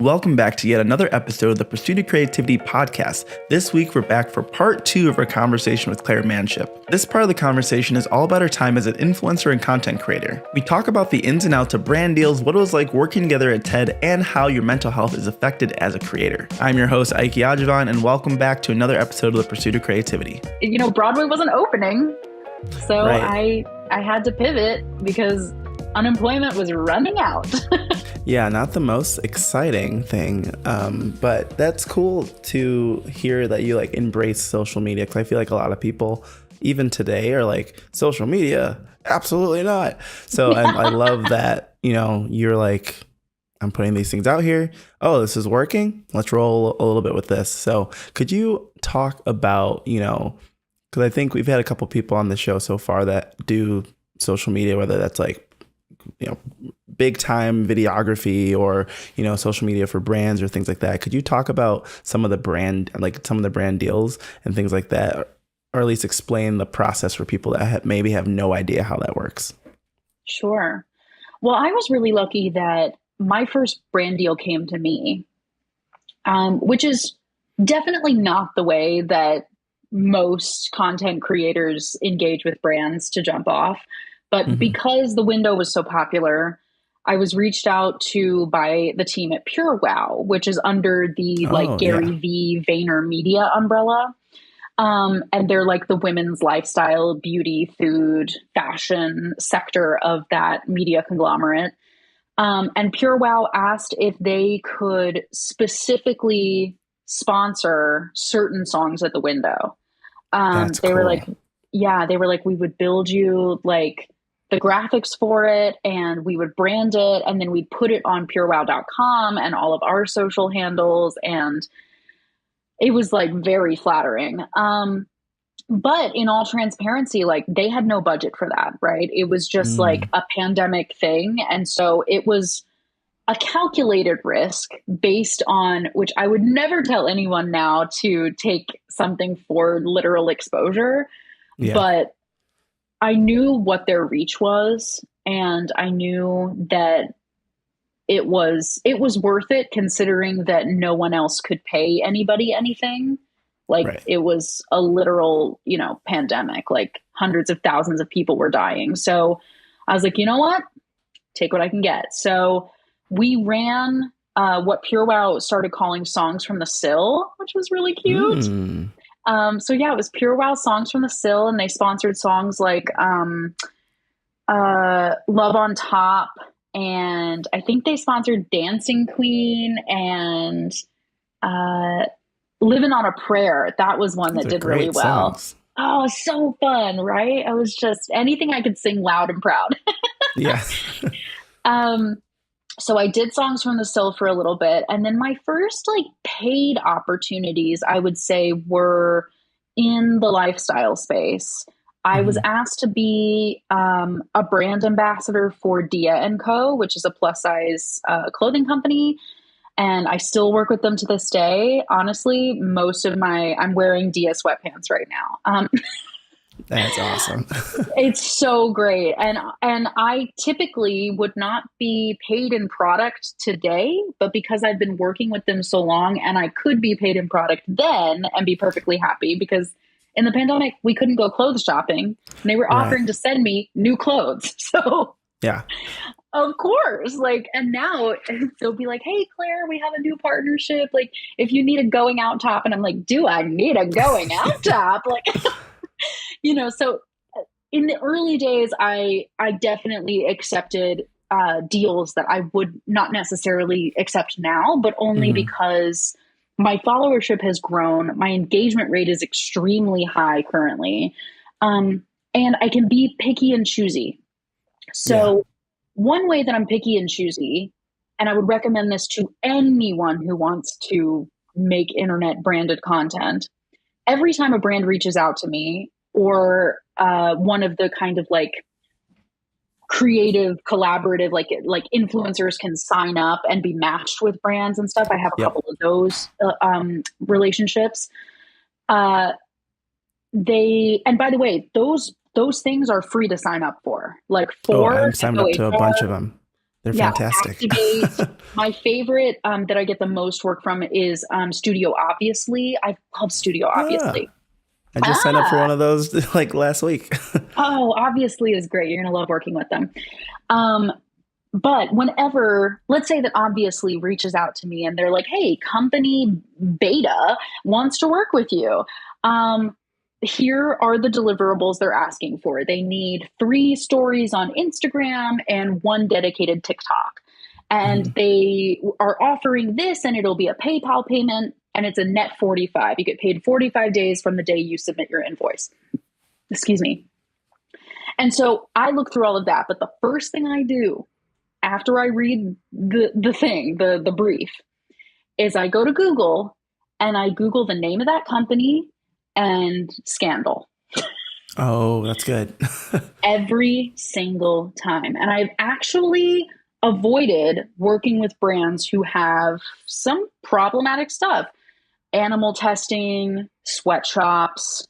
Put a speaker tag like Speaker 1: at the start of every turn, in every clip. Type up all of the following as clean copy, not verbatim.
Speaker 1: Welcome back to yet another episode of the Pursuit of Creativity podcast. This week, we're back for part 2 of our conversation with Claire Manship. This part of the conversation is all about her time as an influencer and content creator. We talk about the ins and outs of brand deals, what it was like working together at TED, and how your mental health is affected as a creator. I'm your host, Ikey, and welcome back to another episode of the Pursuit of Creativity.
Speaker 2: You know, Broadway wasn't opening, so
Speaker 1: Right.
Speaker 2: I had to pivot because unemployment was running out.
Speaker 1: Yeah, not the most exciting thing, but that's cool to hear that you embrace social media, because I feel like a lot of people, even today, are like, social media, absolutely not. So I love that, you're like, I'm putting these things out here. Oh, this is working. Let's roll a little bit with this. So could you talk about, because I think we've had a couple people on the show so far that do social media, whether that's big time videography or social media for brands or things like that. Could you talk about some of the brand deals and things like that, or at least explain the process for people that maybe have no idea how that works?
Speaker 2: Sure. Well, I was really lucky that my first brand deal came to me, which is definitely not the way that most content creators engage with brands to jump off. But because the window was so popular, I was reached out to by the team at PureWow, which is under the Gary V Vayner Media umbrella. And they're like the women's lifestyle, beauty, food, fashion sector of that media conglomerate. And PureWow asked if they could specifically sponsor certain songs at the window.
Speaker 1: That's
Speaker 2: they
Speaker 1: cool.
Speaker 2: were like, we would build you the graphics for it, and we would brand it, and then we'd put it on purewow.com and all of our social handles. And it was very flattering. But in all transparency, they had no budget for that, right? It was just a pandemic thing. And so it was a calculated risk based on which I would never tell anyone now to take something for literal exposure.
Speaker 1: Yeah.
Speaker 2: But I knew what their reach was, and I knew that it was worth it, considering that no one else could pay anybody anything.
Speaker 1: Right.
Speaker 2: It was a literal, pandemic, hundreds of thousands of people were dying. So I was like, you know what? Take what I can get. So we ran what PureWow started calling Songs from the Sill, which was really cute. It was PureWow Songs from the Sill, and they sponsored songs like Love on Top, and I think they sponsored Dancing Queen and Living on a Prayer. That was one that did really well.
Speaker 1: Songs.
Speaker 2: Oh, so fun, right? I was just anything I could sing loud and proud.
Speaker 1: Yeah.
Speaker 2: So I did Songs from the Sill for a little bit. And then my first paid opportunities, I would say, were in the lifestyle space. I was asked to be a brand ambassador for Dia & Co., which is a plus size clothing company. And I still work with them to this day. Honestly, I'm wearing Dia sweatpants right now.
Speaker 1: That's awesome.
Speaker 2: It's so great. And I typically would not be paid in product today, but because I've been working with them so long, and I could be paid in product then and be perfectly happy, because in the pandemic, we couldn't go clothes shopping, and they were offering to send me new clothes. So
Speaker 1: yeah,
Speaker 2: of course, and now they'll be like, hey, Claire, we have a new partnership. If you need a going out top, and I'm like, do I need a going out top? So in the early days, I definitely accepted deals that I would not necessarily accept now, but only because my followership has grown. My engagement rate is extremely high currently. And I can be picky and choosy. So one way that I'm picky and choosy, and I would recommend this to anyone who wants to make internet branded content, every time a brand reaches out to me, or one of the kind of creative, collaborative, influencers can sign up and be matched with brands and stuff. I have a couple of those relationships. And by the way, those things are free to sign up for.
Speaker 1: I'm signed up to a bunch of them. They're
Speaker 2: Yeah,
Speaker 1: fantastic.
Speaker 2: Activate. My favorite that I get the most work from is Studio Obviously. I love Studio
Speaker 1: Ah,
Speaker 2: Obviously.
Speaker 1: I just signed up for
Speaker 2: Ah,
Speaker 1: one of those like last week.
Speaker 2: oh, Obviously is great. You're gonna love working with them. Um, but whenever, let's say that Obviously reaches out to me and they're like, "Hey, company Beta wants to work with you." Um, Here are the deliverables they're asking for. They need 3 stories on Instagram and 1 dedicated TikTok. And
Speaker 1: Mhm.
Speaker 2: they are offering this, and it'll be a PayPal payment, and it's a net 45. You get paid 45 days from the day you submit your invoice. Excuse me. And so I look through all of that. But the first thing I do after I read the brief, is I go to Google and I Google the name of that company and scandal
Speaker 1: Oh, that's good.
Speaker 2: every single time. And I've actually avoided working with brands who have some problematic stuff, animal testing, sweatshops.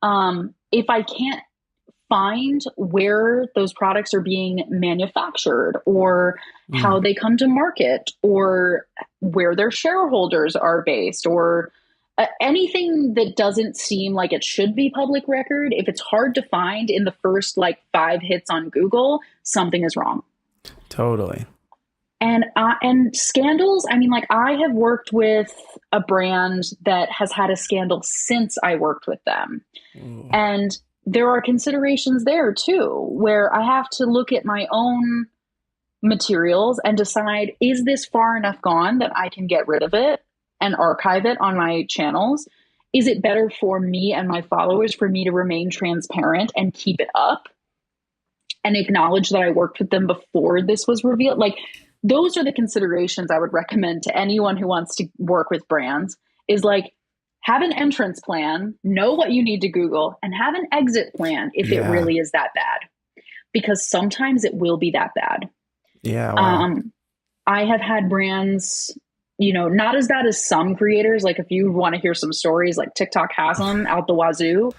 Speaker 2: If I can't find where those products are being manufactured or how
Speaker 1: Mm.
Speaker 2: they come to market or where their shareholders are based or anything that doesn't seem like it should be public record, if it's hard to find in the first like 5 hits on Google, something is wrong.
Speaker 1: Totally.
Speaker 2: And scandals, I mean, like I have worked with a brand that has had a scandal since I worked with them.
Speaker 1: Ooh.
Speaker 2: And there are considerations there too, where I have to look at my own materials and decide, is this far enough gone that I can get rid of it and archive it on my channels? Is it better for me and my followers for me to remain transparent and keep it up and acknowledge that I worked with them before this was revealed? Like, those are the considerations I would recommend to anyone who wants to work with brands is like, have an entrance plan, know what you need to Google, and have an exit plan if it
Speaker 1: Yeah.
Speaker 2: really is that bad. Because sometimes it will be that bad.
Speaker 1: Yeah. Wow.
Speaker 2: Um, I have had brands, not as bad as some creators. Like if you want to hear some stories, like TikTok has them out the wazoo.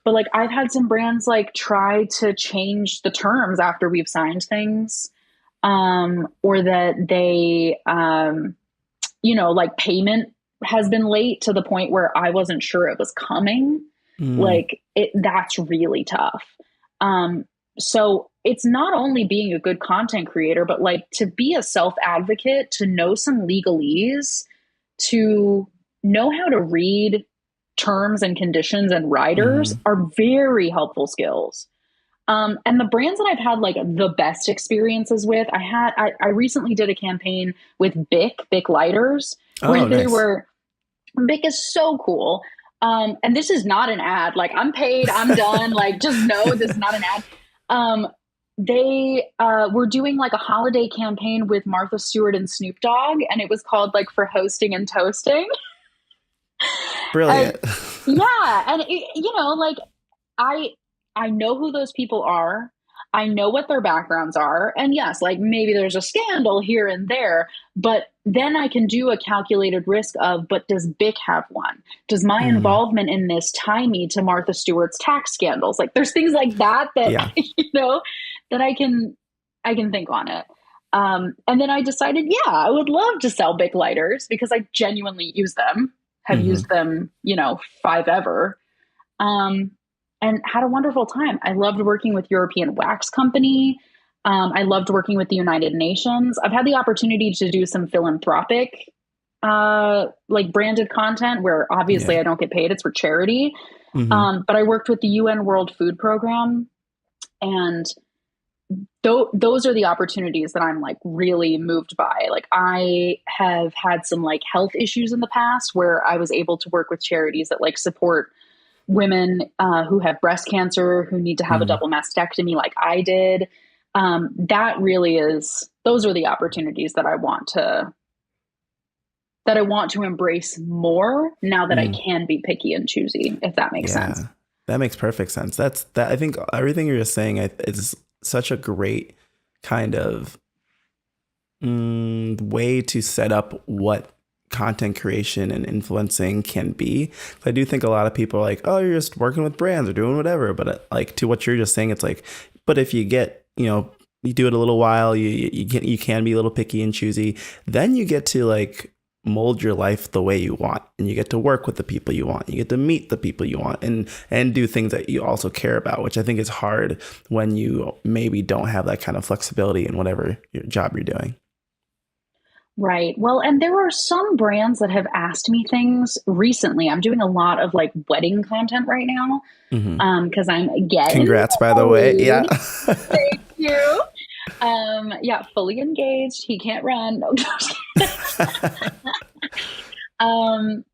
Speaker 2: But like I've had some brands like try to change the terms after we've signed things, or that they, like payment has been late to the point where I wasn't sure it was coming.
Speaker 1: Mm.
Speaker 2: Like that's really tough. So it's not only being a good content creator, but like to be a self advocate, to know some legalese, to know how to read terms and conditions and riders
Speaker 1: Hmm.
Speaker 2: are very helpful skills. And the brands that I've had like the best experiences with, I recently did a campaign with Bic lighters, where
Speaker 1: Oh,
Speaker 2: they
Speaker 1: nice.
Speaker 2: were, Bic is so cool. And this is not an ad. Like I'm paid, I'm done. Like just know this is not an ad. Um, they were doing like a holiday campaign with Martha Stewart and Snoop Dogg, and it was called like For Hosting and Toasting. And
Speaker 1: Brilliant.
Speaker 2: yeah, and like I I know who those people are. I know what their backgrounds are. And yes, like maybe there's a scandal here and there, but then I can do a calculated risk of, but does Bic have one? Does my
Speaker 1: Mm.
Speaker 2: involvement in this tie me to Martha Stewart's tax scandals? Like there's things like that
Speaker 1: Yeah.
Speaker 2: that I can think on it. And then I decided, yeah, I would love to sell Bic lighters because I genuinely use them, have
Speaker 1: Hmm.
Speaker 2: used them, 5 ever. Um, and had a wonderful time. I loved working with European Wax Company. I loved working with the United Nations. I've had the opportunity to do some philanthropic, like branded content where obviously
Speaker 1: Yeah.
Speaker 2: I don't get paid; it's for charity.
Speaker 1: Hmm.
Speaker 2: But I worked with the UN World Food Program, and those are the opportunities that I'm like really moved by. Like I have had some like health issues in the past where I was able to work with charities that like support women who have breast cancer, who need to have a
Speaker 1: Mm.
Speaker 2: double mastectomy like I did. That really is, those are the opportunities that I want to embrace more now that I
Speaker 1: Mm.
Speaker 2: can be picky and choosy, if that makes sense.
Speaker 1: Yeah. That makes perfect sense. That's that. I think everything you're just saying is such a great kind of way to set up what content creation and influencing can be. I do think a lot of people are like, oh, you're just working with brands or doing whatever. But like to what you're just saying, it's like, but if you get, you do it a little while, you can be a little picky and choosy. Then you get to like mold your life the way you want, and you get to work with the people you want. You get to meet the people you want, and do things that you also care about, which I think is hard when you maybe don't have that kind of flexibility in whatever your job you're doing.
Speaker 2: Right. Well, and there are some brands that have asked me things recently. I'm doing a lot of like wedding content right now,
Speaker 1: Hmm.
Speaker 2: because I'm getting
Speaker 1: Congrats, by the way. Yeah.
Speaker 2: married. Thank you. Yeah, fully engaged. He can't run. No, um,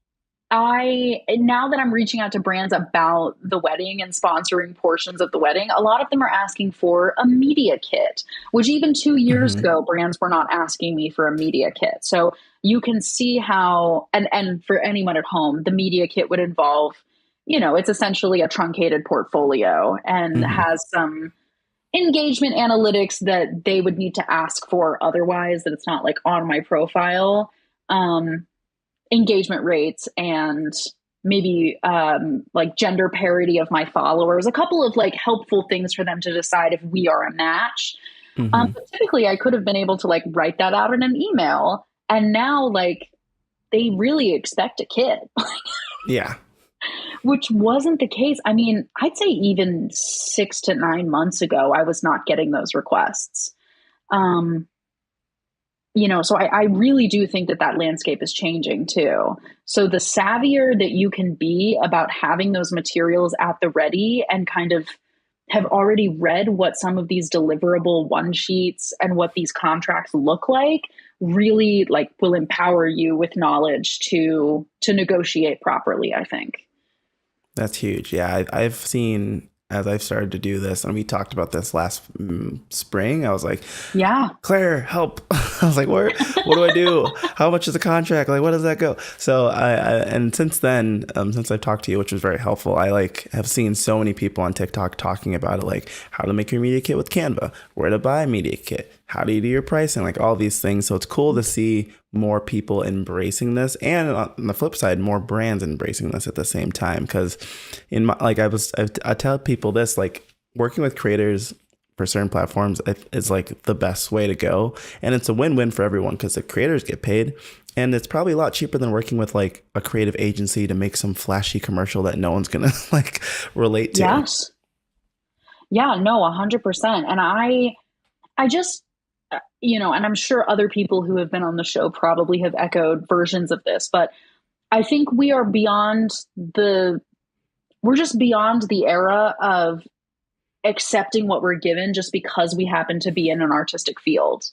Speaker 2: I now that I'm reaching out to brands about the wedding and sponsoring portions of the wedding, a lot of them are asking for a media kit, which even 2 years
Speaker 1: Hmm.
Speaker 2: ago, brands were not asking me for a media kit. So you can see how, and for anyone at home, the media kit would involve, it's essentially a truncated portfolio and
Speaker 1: Hmm.
Speaker 2: has some engagement analytics that they would need to ask for otherwise, that it's not like on my profile. Engagement rates and maybe like gender parity of my followers, a couple of like helpful things for them to decide if we are a match.
Speaker 1: Hmm.
Speaker 2: But typically, I could have been able to like write that out in an email, and now like they really expect a kid,
Speaker 1: Yeah.
Speaker 2: which wasn't the case. I mean, I'd say even 6 to 9 months ago, I was not getting those requests. Um, so I really do think that that landscape is changing too. So the savvier that you can be about having those materials at the ready and kind of have already read what some of these deliverable one sheets and what these contracts look like, really like will empower you with knowledge to negotiate properly, I think.
Speaker 1: That's huge. Yeah, I've seen as I've started to do this, and we talked about this last spring. I was like,
Speaker 2: Yeah.
Speaker 1: Claire, help. I was like, what do I do? How much is the contract? Like, what does that go? So and since then, since I've talked to you, which was very helpful, I like have seen so many people on TikTok talking about it, like how to make your media kit with Canva, where to buy a media kit, how do you do your pricing, like all these things. So it's cool to see more people embracing this, and on the flip side, more brands embracing this at the same time. Because in my like I tell people this, like working with creators for certain platforms is like the best way to go, and it's a win-win for everyone because the creators get paid, and it's probably a lot cheaper than working with like a creative agency to make some flashy commercial that no one's gonna like relate to.
Speaker 2: Yes. Yeah, no, 100%. And I just, and I'm sure other people who have been on the show probably have echoed versions of this, but I think we're just beyond the era of accepting what we're given just because we happen to be in an artistic field.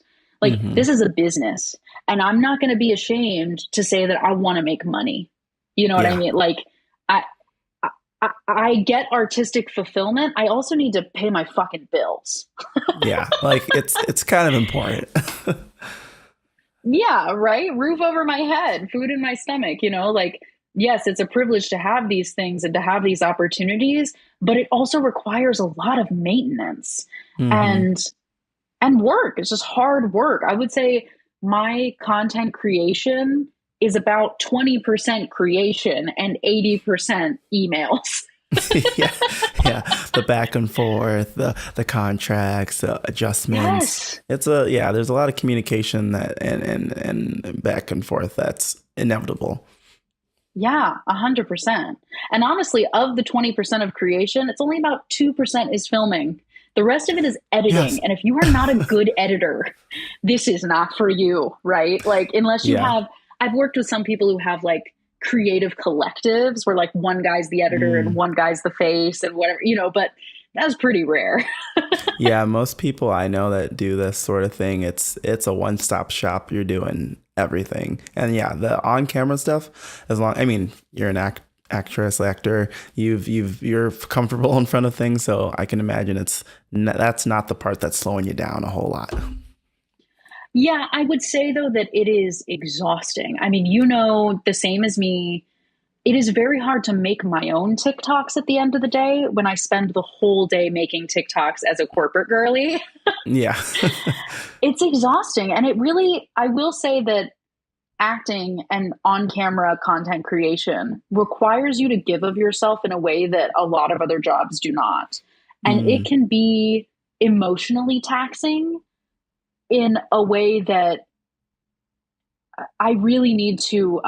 Speaker 2: Like,
Speaker 1: Hmm.
Speaker 2: this is a business, and I'm not going to be ashamed to say that I want to make money. You know what I
Speaker 1: Yeah,
Speaker 2: mean? Like, I, I get artistic fulfillment. I also need to pay my fucking bills.
Speaker 1: yeah, like it's kind of important.
Speaker 2: Yeah, right. Roof over my head, food in my stomach, like, yes, it's a privilege to have these things and to have these opportunities, but it also requires a lot of maintenance
Speaker 1: Hmm.
Speaker 2: and work. It's just hard work. I would say my content creation is about 20% creation and 80% emails.
Speaker 1: Yeah, yeah, the back and forth, the contracts, the adjustments.
Speaker 2: Yes.
Speaker 1: It's a yeah. There's a lot of communication that and back and forth that's inevitable.
Speaker 2: Yeah, 100%. And honestly, of the 20% of creation, it's only about 2% is filming. The rest of it is
Speaker 1: Yes.
Speaker 2: editing. And if you are not a good editor, this is not for you, right? Like, unless you
Speaker 1: Yeah.
Speaker 2: have, I've worked with some people who have like creative collectives where like one guy's the editor and
Speaker 1: Mm.
Speaker 2: one guy's the face and whatever, but that's pretty rare.
Speaker 1: Yeah. Most people I know that do this sort of thing, it's a one stop shop. You're doing everything, and yeah, the on camera stuff. As long, I mean, you're an actress, actor. You're comfortable in front of things, so I can imagine that's not the part that's slowing you down a whole lot.
Speaker 2: Yeah, I would say though that it is exhausting. I mean, the same as me. It is very hard to make my own TikToks at the end of the day when I spend the whole day making TikToks as a corporate girly.
Speaker 1: Yeah.
Speaker 2: It's exhausting. And it really, I will say that acting and on camera content creation requires you to give of yourself in a way that a lot of other jobs do not. And it
Speaker 1: Mm.
Speaker 2: can be emotionally taxing in a way that I really need to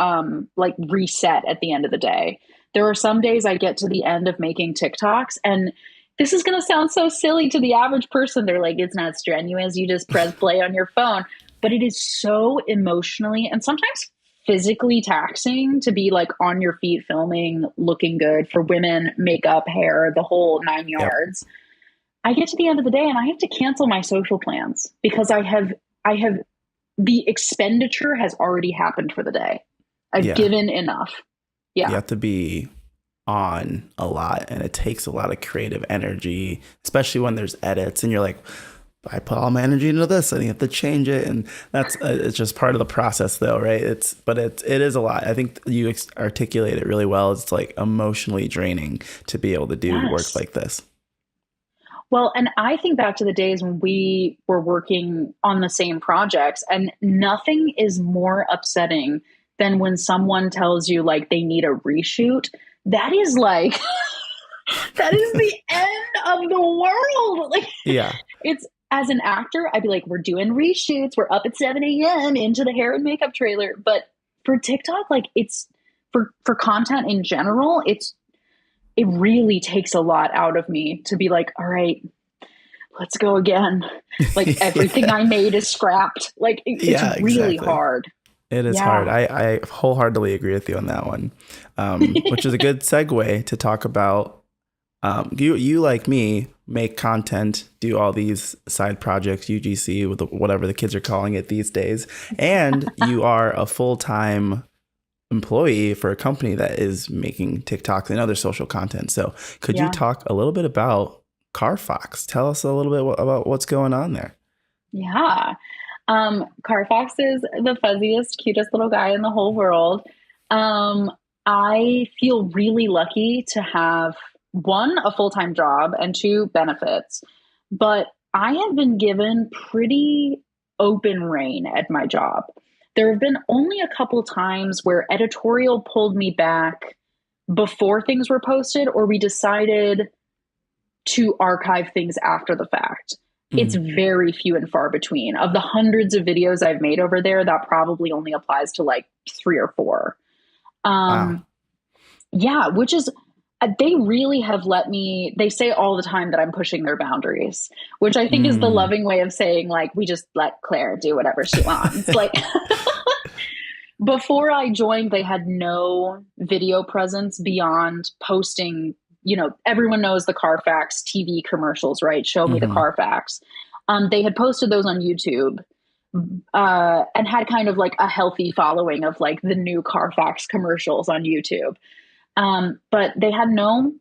Speaker 2: like reset at the end of the day. There are some days I get to the end of making TikToks, and this is going to sound so silly to the average person. They're like, it's not strenuous. You just press play on your phone. But it is so emotionally and sometimes physically taxing to be like on your feet filming, looking good for women, makeup, hair, the whole nine
Speaker 1: Yep.
Speaker 2: yards. I get to the end of the day and I have to cancel my social plans because I have the expenditure has already happened for the day. I've
Speaker 1: Yeah.
Speaker 2: given enough.
Speaker 1: You
Speaker 2: Yeah.
Speaker 1: have to be on a lot, and it takes a lot of creative energy, especially when there's edits and you're like, I put all my energy into this and you have to change it. And that's, it's just part of the process though, right? It is a lot. I think you articulate it really well. It's like emotionally draining to be able to do work
Speaker 2: Yes.
Speaker 1: like this.
Speaker 2: Well, and I think back to the days when we were working on the same projects, and nothing is more upsetting than when someone tells you like they need a reshoot. That is like, that is the end of the world. Like,
Speaker 1: Yeah.
Speaker 2: it's as an actor, I'd be like, we're doing reshoots. We're up at 7 a.m. into the hair and makeup trailer. But for TikTok, like it's for content in general, it really takes a lot out of me to be like, all right, let's go again. Like everything
Speaker 1: Yeah.
Speaker 2: I made is scrapped. Like it's
Speaker 1: Yeah,
Speaker 2: really
Speaker 1: exactly.
Speaker 2: hard.
Speaker 1: It is hard.
Speaker 2: Yeah.
Speaker 1: I wholeheartedly agree with you on that one, which is a good segue to talk about. You like me make content, do all these side projects, UGC with whatever the kids are calling it these days, and you are a full-time employee for a company that is making TikToks and other social content. So, could you
Speaker 2: Yeah.
Speaker 1: talk a little bit about Carfox? Tell us a little bit about what's going on there.
Speaker 2: Yeah. Carfax is the fuzziest, cutest little guy in the whole world. Um, I feel really lucky to have one, a full time job, and two, benefits. But I have been given pretty open reign at my job. There have been only a couple times where editorial pulled me back before things were posted, or we decided to archive things after the fact. It's
Speaker 1: Mm.
Speaker 2: very few and far between. Of the hundreds of videos I've made over there, that probably only applies to like three or four.
Speaker 1: Wow.
Speaker 2: Um, yeah, which is, they really have let me, they say all the time that I'm pushing their boundaries, which I think is the
Speaker 1: Mm.
Speaker 2: loving way of saying, like, we just let Claire do whatever she wants. Like, before I joined, they had no video presence beyond posting. Everyone knows the Carfax TV commercials, right? Show me the
Speaker 1: Hmm.
Speaker 2: Carfax. They had posted those on YouTube and had kind of like a healthy following of like the new Carfax commercials on YouTube. But they had no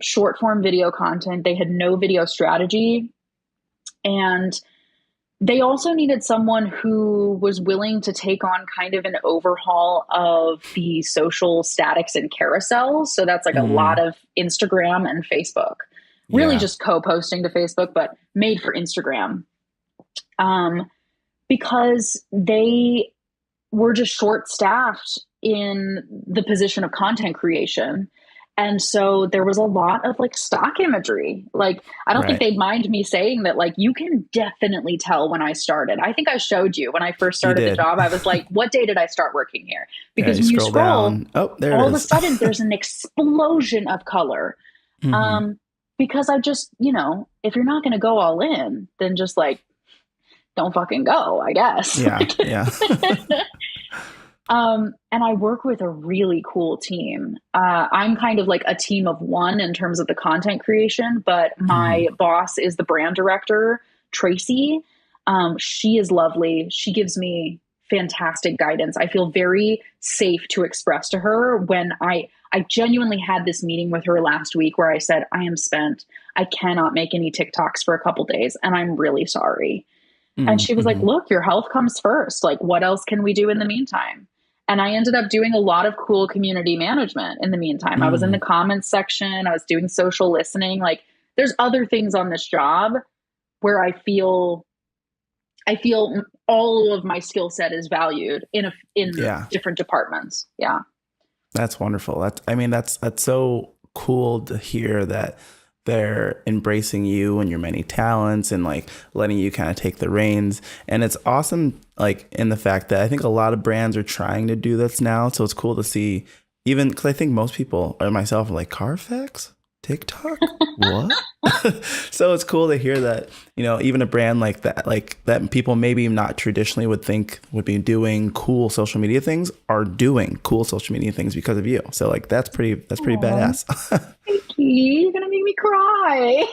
Speaker 2: short form video content, they had no video strategy. And they also needed someone who was willing to take on kind of an overhaul of the social statics and carousels. So that's like a lot
Speaker 1: Mm.
Speaker 2: of Instagram and Facebook, really
Speaker 1: Yeah.
Speaker 2: just co posting to Facebook, but made for Instagram. Um, because they were just short staffed in the position of content creation. And so there was a lot of like stock imagery. Like, I don't think
Speaker 1: Right.
Speaker 2: they'd mind me saying that, like, you can definitely tell when I started. I think I showed you when I first
Speaker 1: You
Speaker 2: started the
Speaker 1: did.
Speaker 2: job, I was like, what day did I start working here?
Speaker 1: Yeah.
Speaker 2: Because
Speaker 1: You
Speaker 2: when you
Speaker 1: scroll
Speaker 2: scroll,
Speaker 1: down. Oh, there it
Speaker 2: all of a
Speaker 1: is.
Speaker 2: sudden there's an explosion of color.
Speaker 1: Hmm.
Speaker 2: Um, because I just, if you're not going to go all in, then just like, don't fucking go, I guess.
Speaker 1: Yeah. Yeah.
Speaker 2: And I work with a really cool team. I'm kind of like a team of one in terms of the content creation, but
Speaker 1: Hmm.
Speaker 2: my boss is the brand director, Tracy. She is lovely. She gives me fantastic guidance. I feel very safe to express to her when I genuinely had this meeting with her last week where I said, I am spent. I cannot make any TikToks for a couple days, and I'm really sorry. And she was like,
Speaker 1: Mm-hmm.
Speaker 2: look, your health comes first. Like, what else can we do in the meantime? And I ended up doing a lot of cool community management in the meantime. I was in the
Speaker 1: Mm.
Speaker 2: comments section, I was doing social listening. Like, there's other things on this job where I feel all of my skill set is valued in
Speaker 1: Yeah.
Speaker 2: different departments. Yeah.
Speaker 1: That's wonderful. That's so cool to hear that they're embracing you and your many talents and like letting you kind of take the reins. And it's awesome, like in the fact that I think a lot of brands are trying to do this now. So it's cool to see, even because I think most people, or myself, are like, Carfax? TikTok? What? So it's cool to hear that, you know, even a brand like that people maybe not traditionally would think would be doing cool social media things are doing cool social media things because of you. So like that's pretty badass.
Speaker 2: Ikey, you're gonna make me cry.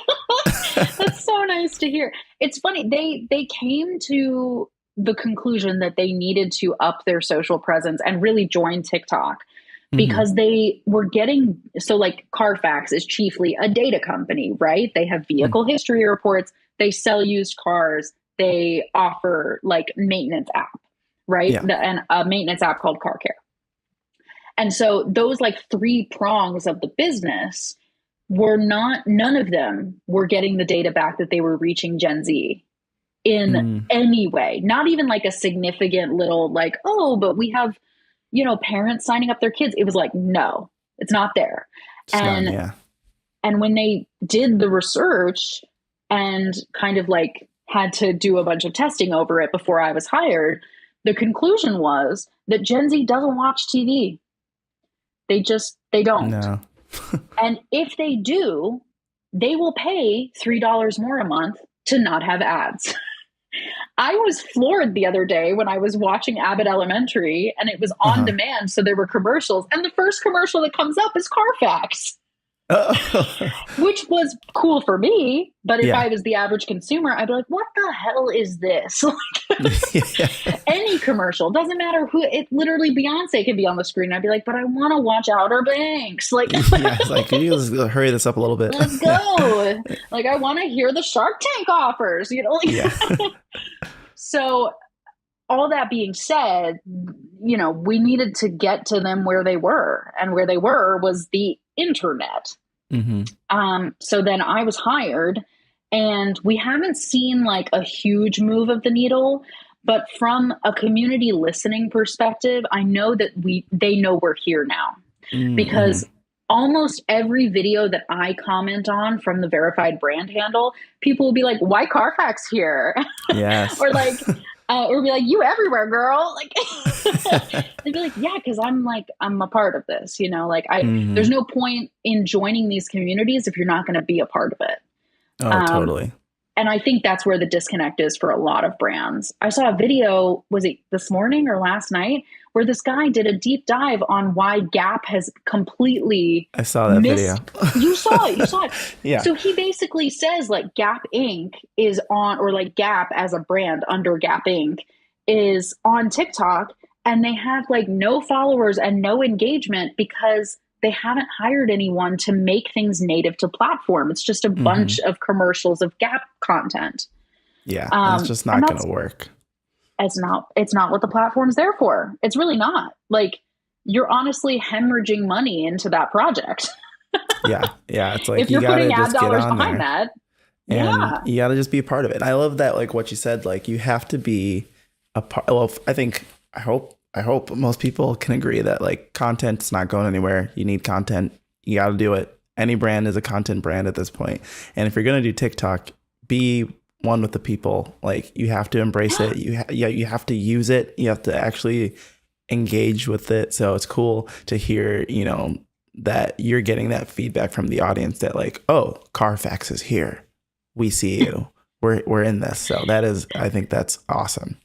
Speaker 2: That's so nice to hear. It's funny, they came to the conclusion that they needed to up their social presence and really join TikTok because they were getting, so like Carfax is chiefly a data company, right? They have vehicle history reports, they sell used cars, they offer like maintenance app, right?
Speaker 1: Yeah.
Speaker 2: And a maintenance app called Car Care. And so those like three prongs of the business were not, none of them were getting the data back that they were reaching Gen Z in any way. Not even like a significant little like, oh, but we have, you know, parents signing up their kids. It was like, no, it's not there. And when they did the research and kind of like had to do a bunch of testing over it before I was hired, the conclusion was that Gen Z doesn't watch TV. They don't.
Speaker 1: No.
Speaker 2: And if they do, they will pay $3 more a month to not have ads. I was floored the other day when I was watching Abbott Elementary and it was on demand. So there were commercials, and the first commercial that comes up is Carfax. Which was cool for me, but if I was the average consumer, I'd be like, what the hell is this? Any commercial, doesn't matter who, it literally Beyonce could be on the screen. I'd be like, but I want to watch Outer Banks. Like,
Speaker 1: it's like, can you just hurry this up a little bit?
Speaker 2: Let's go. Like, I want to hear the Shark Tank offers, you know? So all that being said, you know, we needed to get to them where they were, and where they were was the internet. So then I was hired, and we haven't seen like a huge move of the needle, but from a community listening perspective, I know that they know we're here now, because almost every video that I comment on from the verified brand handle, people will be like, why Carfax here?
Speaker 1: Yes.
Speaker 2: Or like, or be like, you everywhere, girl. Like, they'd be like, yeah, because I'm a part of this, you know, like there's no point in joining these communities if you're not going to be a part of it.
Speaker 1: Oh, totally.
Speaker 2: And I think that's where the disconnect is for a lot of brands. I saw a video, was it this morning or last night, where this guy did a deep dive on why Gap has completely
Speaker 1: I saw that video.
Speaker 2: You saw it.
Speaker 1: Yeah.
Speaker 2: So he basically says like Gap Inc. is on, or like Gap as a brand under Gap Inc. is on TikTok, and they have like no followers and no engagement because they haven't hired anyone to make things native to platform. It's just a bunch of commercials of Gap content.
Speaker 1: Yeah, it's just not going to work.
Speaker 2: It's not what the platform's there for. It's really not. Like, you're honestly hemorrhaging money into that project. Yeah. It's like, if you're putting ad dollars behind that,
Speaker 1: and you got to just be a part of it. And I love that, like what you said, like you have to be a part. Well, I hope most people can agree that like content's not going anywhere. You need content. You got to do it. Any brand is a content brand at this point. And if you're going to do TikTok, be one with the people. Like, you have to embrace it. You have to use it. You have to actually engage with it. So it's cool to hear, you know, that you're getting that feedback from the audience that like, oh, Carfax is here. We see you. We're in this. So I think that's awesome.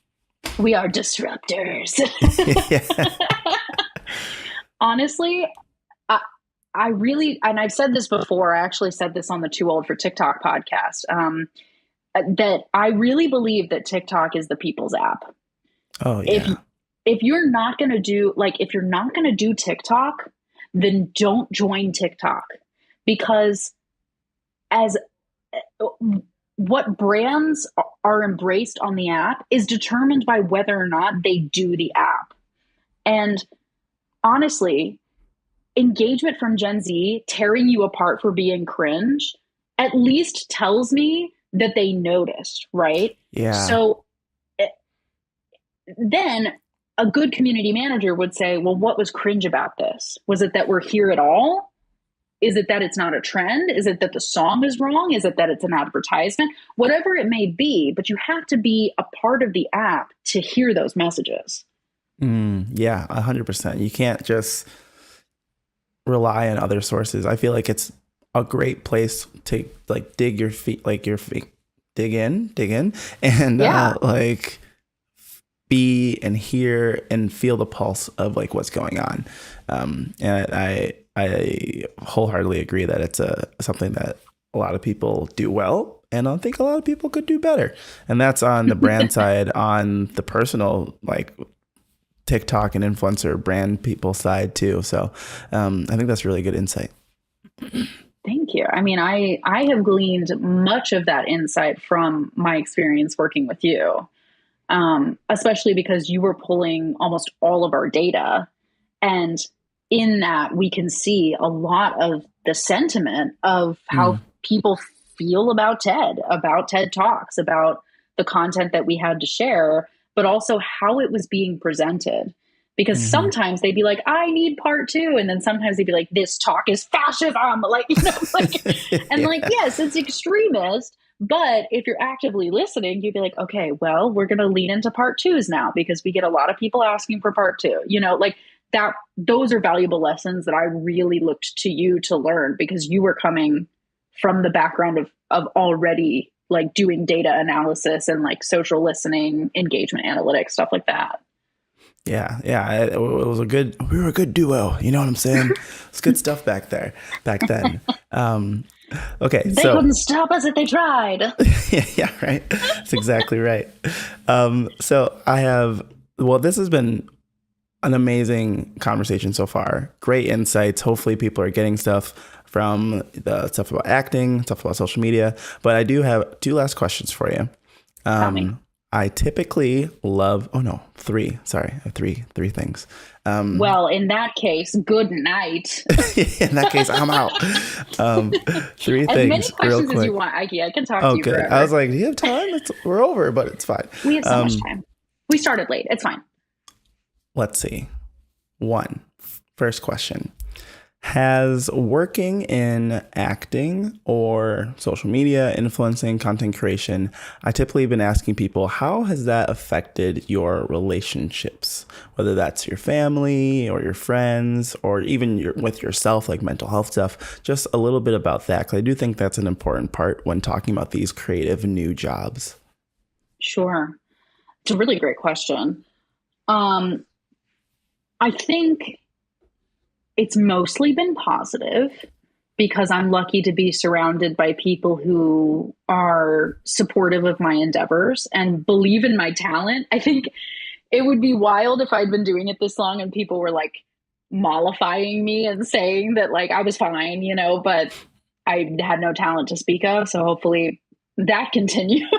Speaker 2: We are disruptors. Honestly, I really, and I've said this before, I actually said this on the Too Old for TikTok podcast, that I really believe that TikTok is the people's app.
Speaker 1: Oh, yeah.
Speaker 2: If you're not going to do TikTok, then don't join TikTok, because what brands are embraced on the app is determined by whether or not they do the app. And honestly, engagement from Gen Z tearing you apart for being cringe at least tells me that they noticed, right?
Speaker 1: Yeah.
Speaker 2: So then a good community manager would say, well, what was cringe about this? Was it that we're here at all? Is it that it's not a trend? Is it that the song is wrong? Is it that it's an advertisement? Whatever it may be, but you have to be a part of the app to hear those messages.
Speaker 1: Yeah, 100%. You can't just rely on other sources. I feel like it's a great place to like dig your feet, dig in and
Speaker 2: Yeah.
Speaker 1: like be and hear and feel the pulse of like what's going on. And I wholeheartedly agree that it's something that a lot of people do well, and I think a lot of people could do better. And that's on the brand side. On the personal, like TikTok and influencer brand people side too. So I think that's really good insight.
Speaker 2: Thank you. I mean, I have gleaned much of that insight from my experience working with you, especially because you were pulling almost all of our data. And in that, we can see a lot of the sentiment of how people feel about TED Talks, about the content that we had to share, but also how it was being presented. Because sometimes they'd be like, I need part two. And then sometimes they'd be like, this talk is fascism. Like, you know, like, and like, yes, it's extremist. But if you're actively listening, you'd be like, okay, well, we're going to lean into part twos now because we get a lot of people asking for part two, you know, like that. Those are valuable lessons that I really looked to you to learn, because you were coming from the background of already like doing data analysis and like social listening, engagement analytics, stuff like that.
Speaker 1: Yeah. It was we were a good duo. You know what I'm saying? It's good stuff back then. Okay.
Speaker 2: They couldn't stop us if they tried.
Speaker 1: Yeah, right. That's exactly right. So this has been an amazing conversation so far. Great insights. Hopefully people are getting stuff from the stuff about acting, stuff about social media. But I do have two last questions for you.
Speaker 2: Tell me.
Speaker 1: I typically love, three. Sorry, I have three things.
Speaker 2: Well, in that case, good night.
Speaker 1: In that case, I'm out. Three
Speaker 2: as
Speaker 1: things.
Speaker 2: many questions
Speaker 1: real quick.
Speaker 2: as you want, Ikey. I can talk to you
Speaker 1: good.
Speaker 2: forever.
Speaker 1: I was like, do you have time? We're over, but it's fine.
Speaker 2: We have so much time. We started late. It's fine.
Speaker 1: Let's see. First question. Has working in acting or social media, influencing, content creation, I typically been asking people, how has that affected your relationships? Whether that's your family or your friends or even with yourself, like mental health stuff. Just a little bit about that, because I do think that's an important part when talking about these creative new jobs.
Speaker 2: Sure. It's a really great question. I think it's mostly been positive because I'm lucky to be surrounded by people who are supportive of my endeavors and believe in my talent. I think it would be wild if I'd been doing it this long and people were like mollifying me and saying that like I was fine, you know, but I had no talent to speak of. So hopefully that continues,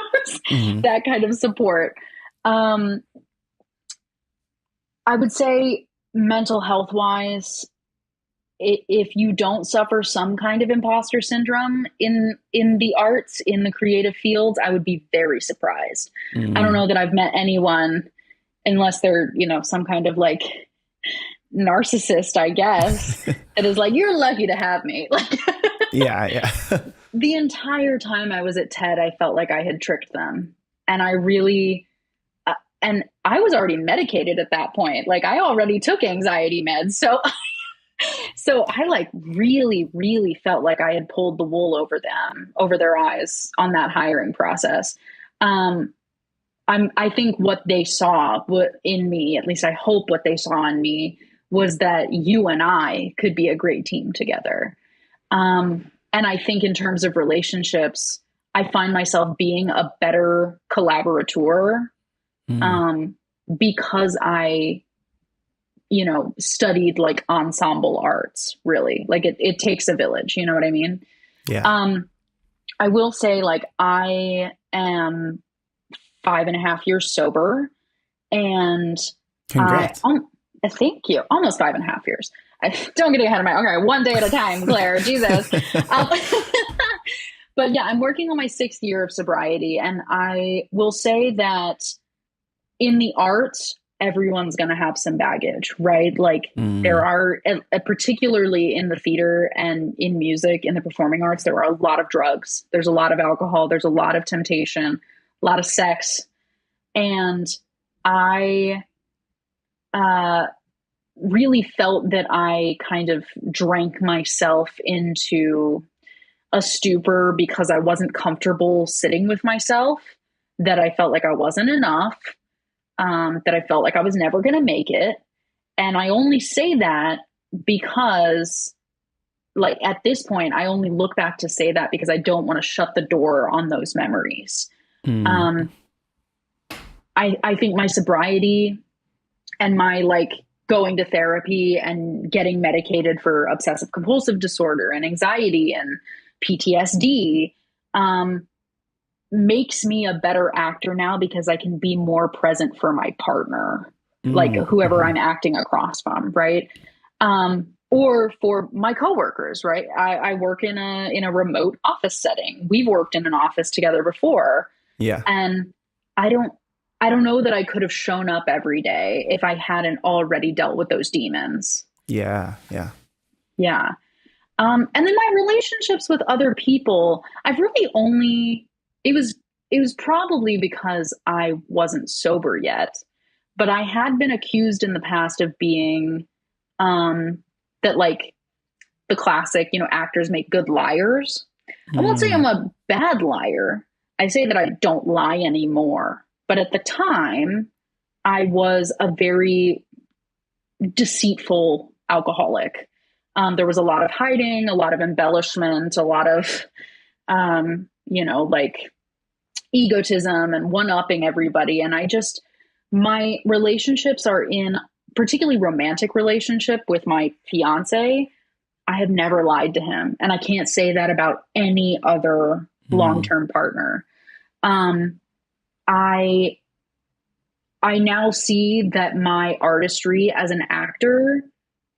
Speaker 2: that kind of support. I would say mental health wise, if you don't suffer some kind of imposter syndrome in the arts, in the creative fields, I would be very surprised. I don't know that I've met anyone, unless they're, you know, some kind of like narcissist, I guess, that is like, you're lucky to have me. Like,
Speaker 1: yeah.
Speaker 2: The entire time I was at TED, I felt like I had tricked them. And I really, and I was already medicated at that point. Like I already took anxiety meds. So I like really, really felt like I had pulled the wool over their eyes on that hiring process. I think what they saw in me, at least I hope what they saw in me, was that you and I could be a great team together. And I think in terms of relationships, I find myself being a better collaborateur because I, you know, studied like ensemble arts, really. Like it takes a village, you know what I mean?
Speaker 1: Yeah.
Speaker 2: I will say like I am 5.5 years sober, and
Speaker 1: Congrats.
Speaker 2: Thank you. Almost 5.5 years. Don't get ahead of okay, one day at a time, Claire, Jesus. But yeah, I'm working on my 6th year of sobriety. And I will say that in the arts, everyone's going to have some baggage, right? Like there are, particularly in the theater and in music, in the performing arts, there are a lot of drugs. There's a lot of alcohol. There's a lot of temptation, a lot of sex. And I really felt that I kind of drank myself into a stupor because I wasn't comfortable sitting with myself, that I felt like I wasn't enough, that I felt like I was never going to make it. And I only say that because, like, at this point, I only look back to say that because I don't want to shut the door on those memories. I think my sobriety and my, like, going to therapy and getting medicated for obsessive compulsive disorder and anxiety and PTSD, makes me a better actor now because I can be more present for my partner, like whoever I'm acting across from, right? Or for my coworkers, right? I work in a remote office setting. We've worked in an office together before.
Speaker 1: Yeah.
Speaker 2: And I don't know that I could have shown up every day if I hadn't already dealt with those demons.
Speaker 1: Yeah. Yeah.
Speaker 2: Yeah. And then my relationships with other people, I've really only, it was probably because I wasn't sober yet, but I had been accused in the past of being, that, like, the classic, you know, actors make good liars. I won't say I'm a bad liar. I say that I don't lie anymore. But at the time, I was a very deceitful alcoholic. There was a lot of hiding, a lot of embellishment, a lot of, you know, like, egotism and one-upping everybody. And my relationships are in, particularly romantic relationship with my fiance, I have never lied to him. And I can't say that about any other long-term partner. I now see that my artistry as an actor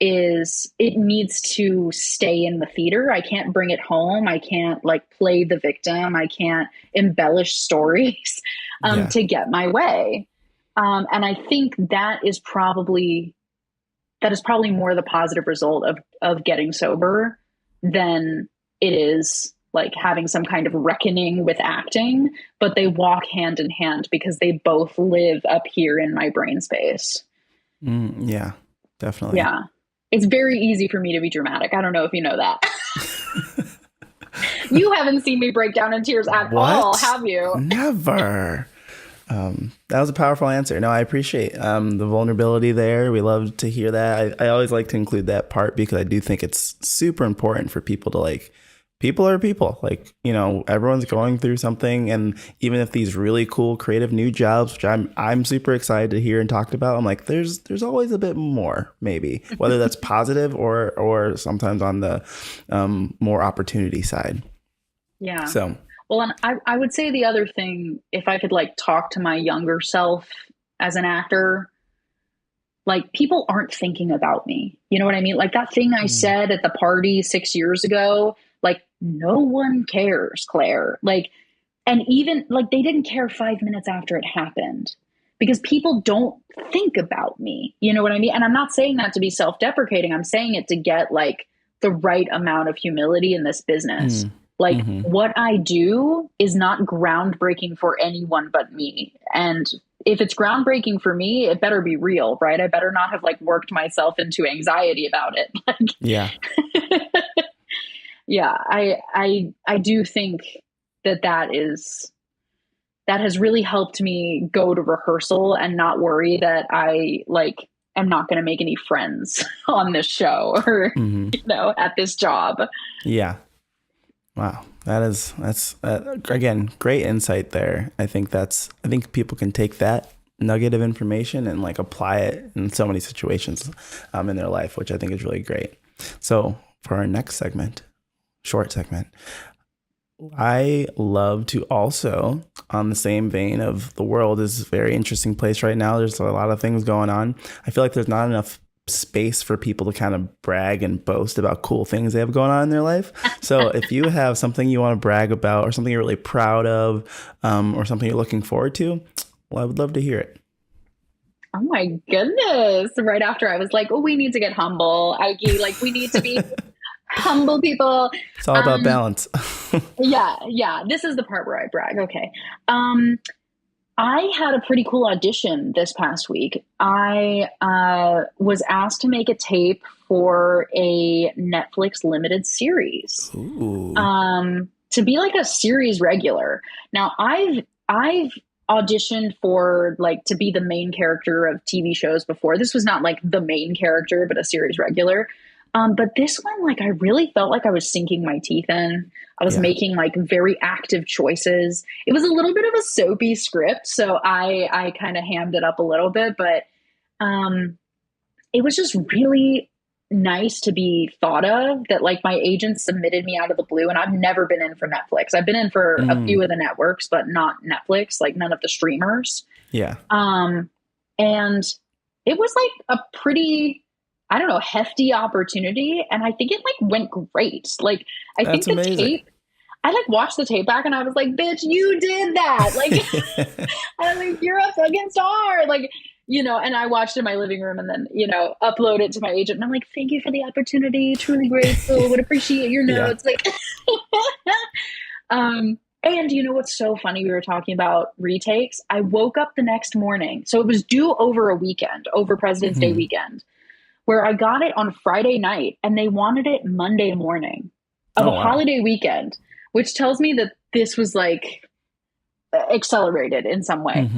Speaker 2: it needs to stay in the theater. I can't bring it home. I can't, like, play the victim. I can't embellish stories to get my way. And I think that is probably more the positive result of getting sober than it is, like, having some kind of reckoning with acting, but they walk hand in hand because they both live up here in my brain space.
Speaker 1: Yeah, definitely.
Speaker 2: Yeah. It's very easy for me to be dramatic. I don't know if you know that. You haven't seen me break down in tears at all, have you?
Speaker 1: Never. That was a powerful answer. No, I appreciate the vulnerability there. We love to hear that. I always like to include that part because I do think it's super important for people to, like, people are people. Like, you know, everyone's going through something, and even if these really cool creative new jobs, which I'm super excited to hear and talk about, I'm like, there's always a bit more, maybe, whether that's positive or sometimes on the more opportunity side.
Speaker 2: Yeah.
Speaker 1: So,
Speaker 2: well, and I would say the other thing, if I could, like, talk to my younger self as an actor, like, people aren't thinking about me. You know what I mean? Like, that thing I said at the party 6 years ago, like, no one cares, Claire. Like, and even, like, they didn't care 5 minutes after it happened because people don't think about me. You know what I mean? And I'm not saying that to be self-deprecating. I'm saying it to get, like, the right amount of humility in this business. Like, what I do is not groundbreaking for anyone but me. And if it's groundbreaking for me, it better be real, right? I better not have, like, worked myself into anxiety about it. Like,
Speaker 1: yeah.
Speaker 2: Yeah, I do think that has really helped me go to rehearsal and not worry that I, like, am not going to make any friends on this show or, you know, at this job.
Speaker 1: Yeah. Wow. That's again, great insight there. I think people can take that nugget of information and, like, apply it in so many situations in their life, which I think is really great. So for our next short segment, I love to also, on the same vein of the world is a very interesting place right now. There's a lot of things going on. I feel like there's not enough space for people to kind of brag and boast about cool things they have going on in their life. So if you have something you want to brag about or something you're really proud of or something you're looking forward to, well, I would love to hear it.
Speaker 2: Oh my goodness. Right after I was like, oh, we need to get humble, Ikey. Like, we need to be humble people.
Speaker 1: It's all about balance.
Speaker 2: Yeah, yeah. This is the part where I brag. Okay. I had a pretty cool audition this past week. I was asked to make a tape for a Netflix limited series.
Speaker 1: Ooh.
Speaker 2: To be like a series regular. Now, I've auditioned for like to be the main character of TV shows before. This was not like the main character, but a series regular. But this one, like, I really felt like I was sinking my teeth in. I was making like very active choices. It was a little bit of a soapy script, so I kind of hammed it up a little bit, but it was just really nice to be thought of that. Like, my agent submitted me out of the blue, and I've never been in for Netflix. I've been in for a few of the networks, but not Netflix, like none of the streamers.
Speaker 1: Yeah.
Speaker 2: And it was like a pretty, I don't know, hefty opportunity. And I think it like went great. Like, I think the
Speaker 1: amazing.
Speaker 2: tape, I like watched the tape back and I was like, bitch, you did that. Like, I'm like, you're a fucking star. Like, you know, and I watched in my living room and then, you know, upload it to my agent. And I'm like, thank you for the opportunity. Truly grateful. Would appreciate your notes. Like, and you know what's so funny? We were talking about retakes. I woke up the next morning. So it was due over a weekend, over President's Day weekend, where I got it on Friday night and they wanted it Monday morning of a holiday weekend, which tells me that this was like accelerated in some way.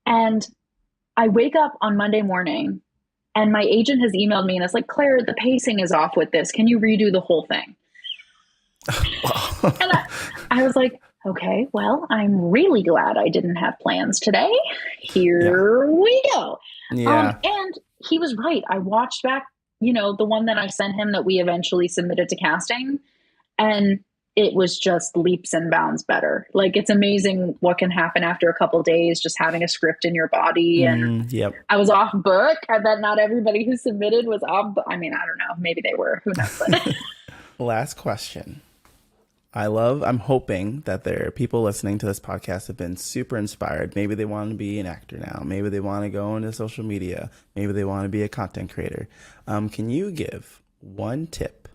Speaker 2: And I wake up on Monday morning and my agent has emailed me and it's like, Claire, the pacing is off with this. Can you redo the whole thing? And I was like, okay, well, I'm really glad I didn't have plans today. Here we go.
Speaker 1: Yeah.
Speaker 2: And he was right. I watched back, you know, the one that I sent him that we eventually submitted to casting, and it was just leaps and bounds better. Like, it's amazing what can happen after a couple of days, just having a script in your body. And I was off book. I bet not everybody who submitted was off. I mean, I don't know. Maybe they were. Who knows? But
Speaker 1: Last question. I'm hoping that there are people listening to this podcast have been super inspired. Maybe they want to be an actor now. Maybe they want to go into social media. Maybe they want to be a content creator. Can you give one tip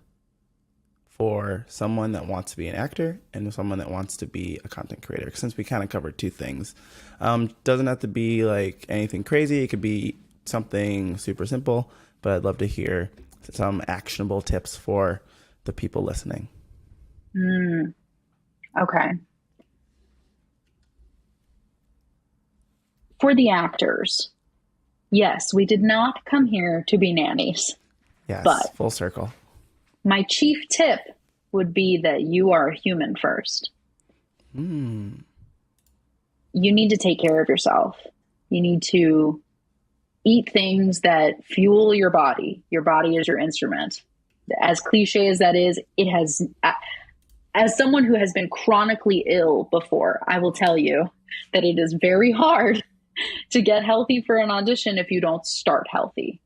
Speaker 1: for someone that wants to be an actor and someone that wants to be a content creator? Since we kind of covered two things. Doesn't have to be like anything crazy. It could be something super simple, but I'd love to hear some actionable tips for the people listening.
Speaker 2: Okay. For the actors, yes, we did not come here to be nannies.
Speaker 1: Yes,
Speaker 2: but
Speaker 1: full circle.
Speaker 2: My chief tip would be that you are a human first. You need to take care of yourself. You need to eat things that fuel your body. Your body is your instrument. As cliche as that is, it has... As someone who has been chronically ill before, I will tell you that it is very hard to get healthy for an audition if you don't start healthy.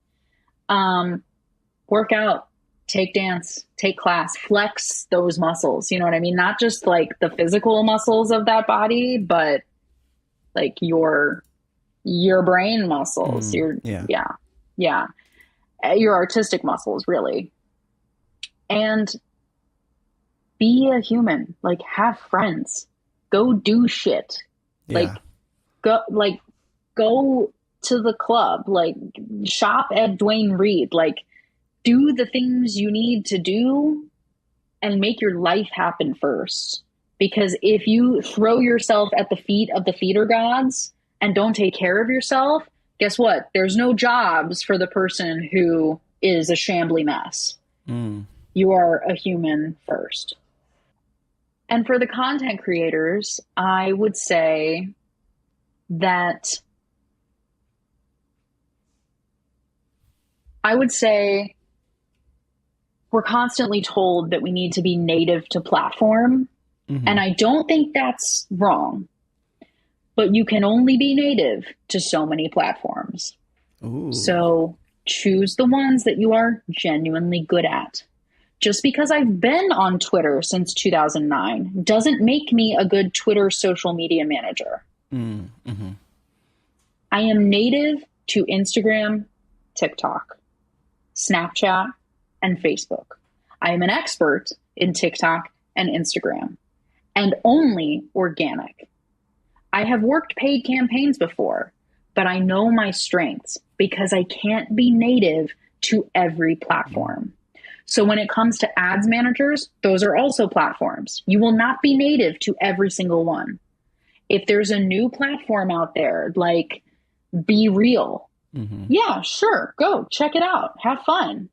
Speaker 2: Work out, take dance, take class, flex those muscles. You know what I mean? Not just like the physical muscles of that body, but like your brain muscles, your artistic muscles, really. And be a human, like have friends, go do shit, like go to the club, like shop at Dwayne Reed, like do the things you need to do and make your life happen first. Because if you throw yourself at the feet of the theater gods and don't take care of yourself, guess what? There's no jobs for the person who is a shambly mess. You are a human first. And for the content creators, I would say that we're constantly told that we need to be native to platform. And I don't think that's wrong, but you can only be native to so many platforms. So choose the ones that you are genuinely good at. Just because I've been on Twitter since 2009 doesn't make me a good Twitter social media manager. I I am native to Instagram, TikTok, Snapchat, and Facebook. I am an expert in TikTok and Instagram, and only organic. I have worked paid campaigns before, but I know my strengths because I can't be native to every platform. So when it comes to ads managers, those are also platforms. You will not be native to every single one. If there's a new platform out there, like Be Real, yeah, sure, go check it out. Have fun.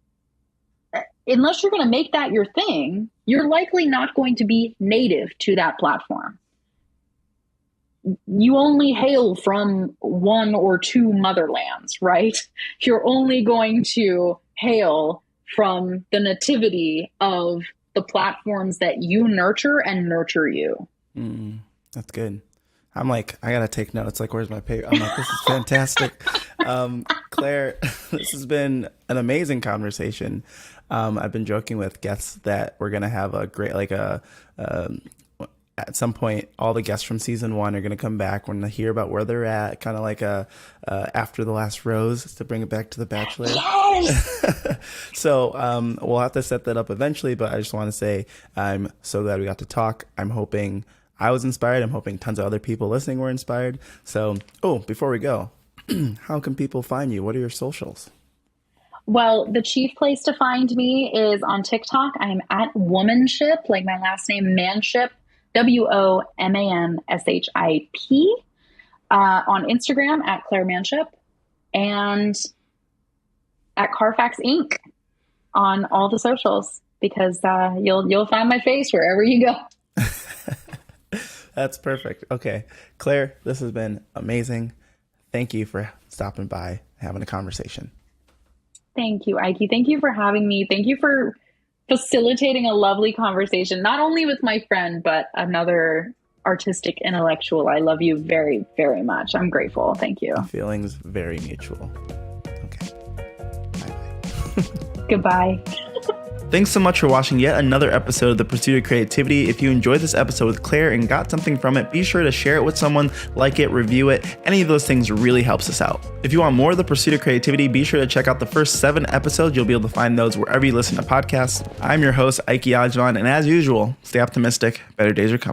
Speaker 2: Unless you're going to make that your thing, you're likely not going to be native to that platform. You only hail from one or two motherlands, right? You're only going to hail from the nativity of the platforms that you nurture and nurture you.
Speaker 1: That's good. I'm like, I got to take notes. Like, where's my paper? I'm like, this is fantastic. Claire, this has been an amazing conversation. I've been joking with guests that we're going to have a great, at some point, all the guests from season 1 are going to come back. We're going to hear about where they're at, kind of like after the last rose, to bring it back to The Bachelor.
Speaker 2: Yes!
Speaker 1: So we'll have to set that up eventually, but I just want to say I'm so glad we got to talk. I'm hoping I was inspired. I'm hoping tons of other people listening were inspired. So, before we go, how can people find you? What are your socials?
Speaker 2: Well, the chief place to find me is on TikTok. I'm at Womanship, like my last name, Manship, WOMANSHIP. On Instagram at Claire Manship, and at Carfax Inc. on all the socials, because you'll find my face wherever you go.
Speaker 1: That's perfect. Okay, Claire, this has been amazing. Thank you for stopping by, having a conversation.
Speaker 2: Thank you, Ikey. Thank you for having me. Thank you for facilitating a lovely conversation, not only with my friend, but another artistic intellectual. I love you very, very much. I'm grateful. Thank you.
Speaker 1: Feelings very mutual. Okay. Bye-bye.
Speaker 2: Goodbye.
Speaker 1: Thanks so much for watching yet another episode of The Pursuit of Creativity. If you enjoyed this episode with Claire and got something from it, be sure to share it with someone, like it, review it. Any of those things really helps us out. If you want more of The Pursuit of Creativity, be sure to check out the first 7 episodes. You'll be able to find those wherever you listen to podcasts. I'm your host, Ikey, and as usual, stay optimistic. Better days are coming.